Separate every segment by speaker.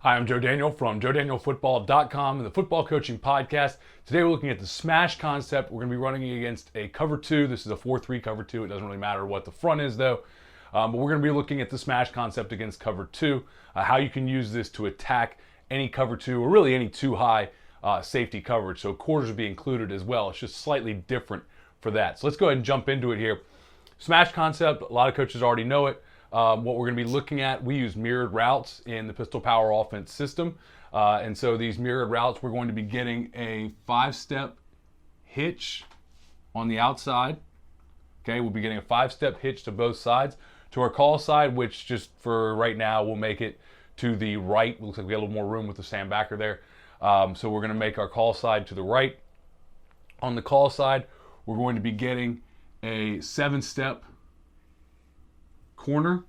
Speaker 1: Hi, I'm Joe Daniel from JoeDanielFootball.com and the Football Coaching Podcast. Today we're looking at the smash concept. We're going to be running against a cover two. This is a 4-3 cover two. It doesn't really matter what the front is though. But we're going to be looking at the smash concept against cover two, how you can use this to attack any cover two or really any too high safety coverage. So quarters would be included as well. It's just slightly different for that. So let's go ahead and jump into it here. Smash concept, a lot of coaches already know it. What we're going to be looking at, we use mirrored routes in the pistol power offense system. And so these mirrored routes, we're going to be getting a 5-step hitch on the outside. Okay, we'll be getting a 5-step hitch to both sides. To our call side, which just for right now, we'll make it to the right. Looks like we got a little more room with the sandbacker there. So we're going to make our call side to the right. On the call side, we're going to be getting a 7-step corner,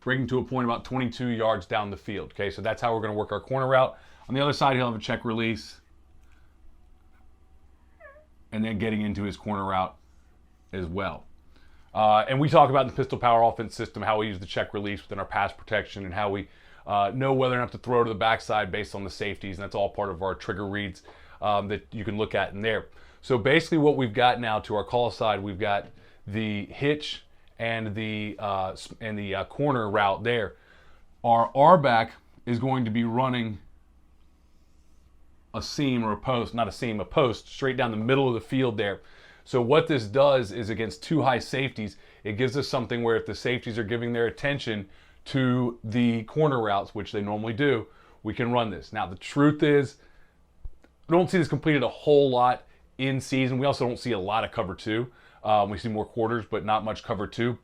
Speaker 1: breaking to a point about 22 yards down the field. Okay, so that's how we're going to work our corner route. On the other side, he'll have a check release, and then getting into his corner route as well. And we talk about the pistol power offense system, how we use the check release within our pass protection, and how we know whether or not to throw to the backside based on the safeties, and that's all part of our trigger reads that you can look at in there. So basically what we've got now to our call side, we've got the hitch and the corner route there. Our R-back is going to be running a seam or a post, not a seam, a post, straight down the middle of the field there. So what this does is against too high safeties, it gives us something where if the safeties are giving their attention to the corner routes, which they normally do, we can run this. Now the truth is, we don't see this completed a whole lot in season. We also don't see a lot of cover two. We see more quarters, but not much cover two.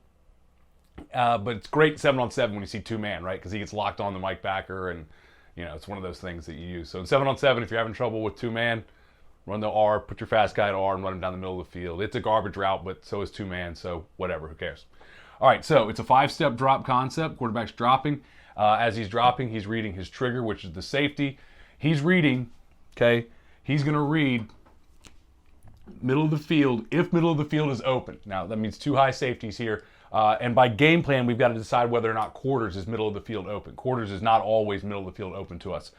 Speaker 1: But it's great 7-on-7 when you see two-man, right? Because he gets locked on the Mike backer, and you know it's one of those things that you use. So in 7-on-7, if you're having trouble with two-man, run the R, put your fast guy at R, and run him down the middle of the field. It's a garbage route, but so is two-man, so whatever, who cares? All right, so it's a 5-step drop concept. Quarterback's dropping. As he's dropping, he's reading his trigger, which is the safety. He's reading, okay? He's going to read middle of the field, if middle of the field is open. Now, that means two high safeties here. And by game plan, we've got to decide whether or not quarters is middle of the field open. Quarters is not always middle of the field open to us.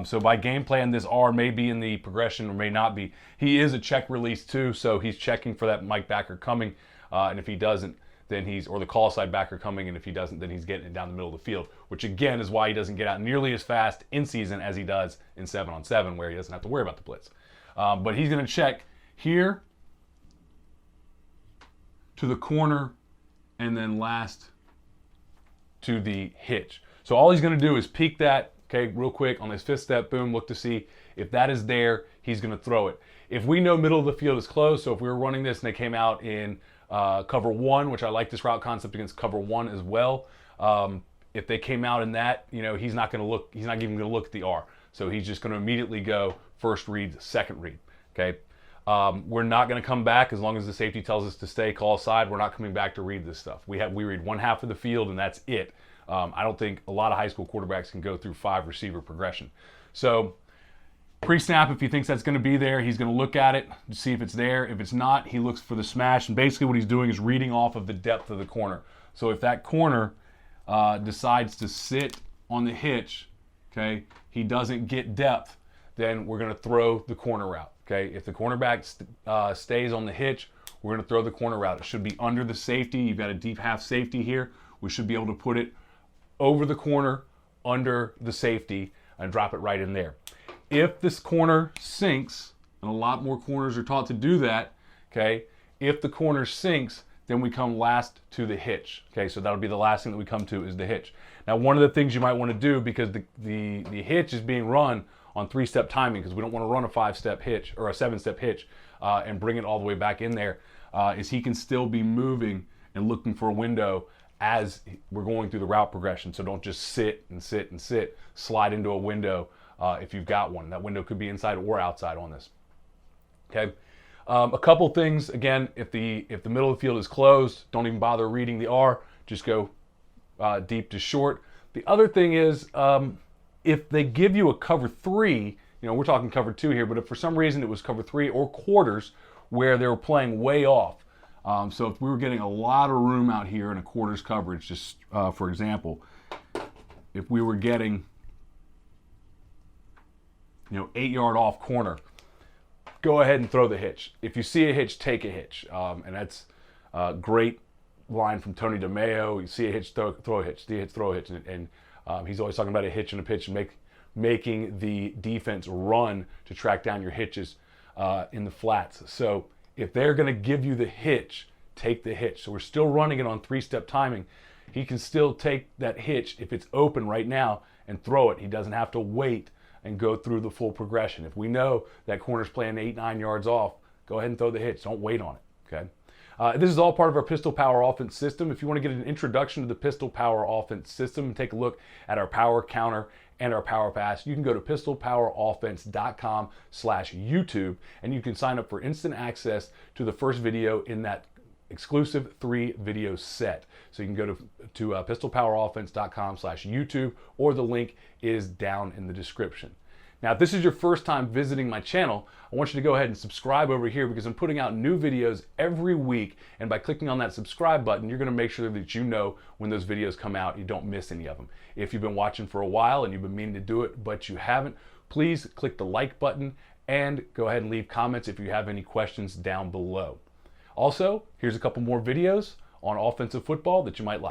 Speaker 1: So by game plan, this R may be in the progression or may not be. He is a check release too, so he's checking for that Mike backer coming. And if he doesn't, then or the call side backer coming, and if he doesn't, then he's getting it down the middle of the field, which again is why he doesn't get out nearly as fast in season as he does in 7-on-7, where he doesn't have to worry about the blitz. But he's going to check here to the corner and then last to the hitch. So all he's going to do is peek that, okay, real quick on his 5th step, boom, look to see if that is there, he's going to throw it. If we know middle of the field is closed, so if we were running this and they came out in cover one, which I like this route concept against cover one as well. If they came out in that, you know, he's not even going to look at the R. So he's just going to immediately go first read, second read, okay? We're not going to come back as long as the safety tells us to stay call side. We're not coming back to read this stuff. We read one half of the field and that's it. I don't think a lot of high school quarterbacks can go through 5 receiver progression. So pre-snap, if he thinks that's going to be there, he's going to look at it to see if it's there. If it's not, he looks for the smash. And basically what he's doing is reading off of the depth of the corner. So if that corner decides to sit on the hitch, okay, he doesn't get depth, then we're going to throw the corner route. Okay, if the cornerback stays on the hitch, we're going to throw the corner route. It should be under the safety. You've got a deep half safety here. We should be able to put it over the corner, under the safety, and drop it right in there. If this corner sinks, and a lot more corners are taught to do that, okay, if the corner sinks, then we come last to the hitch. Okay, so that'll be the last thing that we come to is the hitch. Now, one of the things you might want to do, because the hitch is being run on 3-step timing, because we don't want to run a 5-step hitch or a 7-step hitch and bring it all the way back in there, is he can still be moving and looking for a window as we're going through the route progression. So don't just sit and sit and sit. Slide into a window if you've got one. That window could be inside or outside on this. Okay. A couple things. Again, if the middle of the field is closed, don't even bother reading the R. Just go deep to short. The other thing is, if they give you a cover 3, you know, we're talking cover 2 here, but if for some reason it was cover 3 or quarters where they were playing way off, So if we were getting a lot of room out here in a quarters coverage, just for example, if we were getting, 8-yard off corner, go ahead and throw the hitch. If you see a hitch, take a hitch. And that's a great line from Tony DeMeo. You see a hitch, throw a hitch. See a hitch, throw a hitch. And he's always talking about a hitch and a pitch and making the defense run to track down your hitches in the flats. So if they're going to give you the hitch, take the hitch. So we're still running it on 3-step timing. He can still take that hitch if it's open right now and throw it. He doesn't have to wait and go through the full progression. If we know that corner's playing 8-9 yards off, go ahead and throw the hitch. Don't wait on it, okay? This is all part of our Pistol Power Offense system. If you want to get an introduction to the Pistol Power Offense system and take a look at our power counter and our power pass, you can go to pistolpoweroffense.com/YouTube, and you can sign up for instant access to the first video in that exclusive 3-video set. So you can go to pistolpoweroffense.com/YouTube, or the link is down in the description. Now, if this is your first time visiting my channel, I want you to go ahead and subscribe over here, because I'm putting out new videos every week, and by clicking on that subscribe button, you're going to make sure that you know when those videos come out. You don't miss any of them. If you've been watching for a while and you've been meaning to do it but you haven't, please click the like button and go ahead and leave comments if you have any questions down below. Also, here's a couple more videos on offensive football that you might like.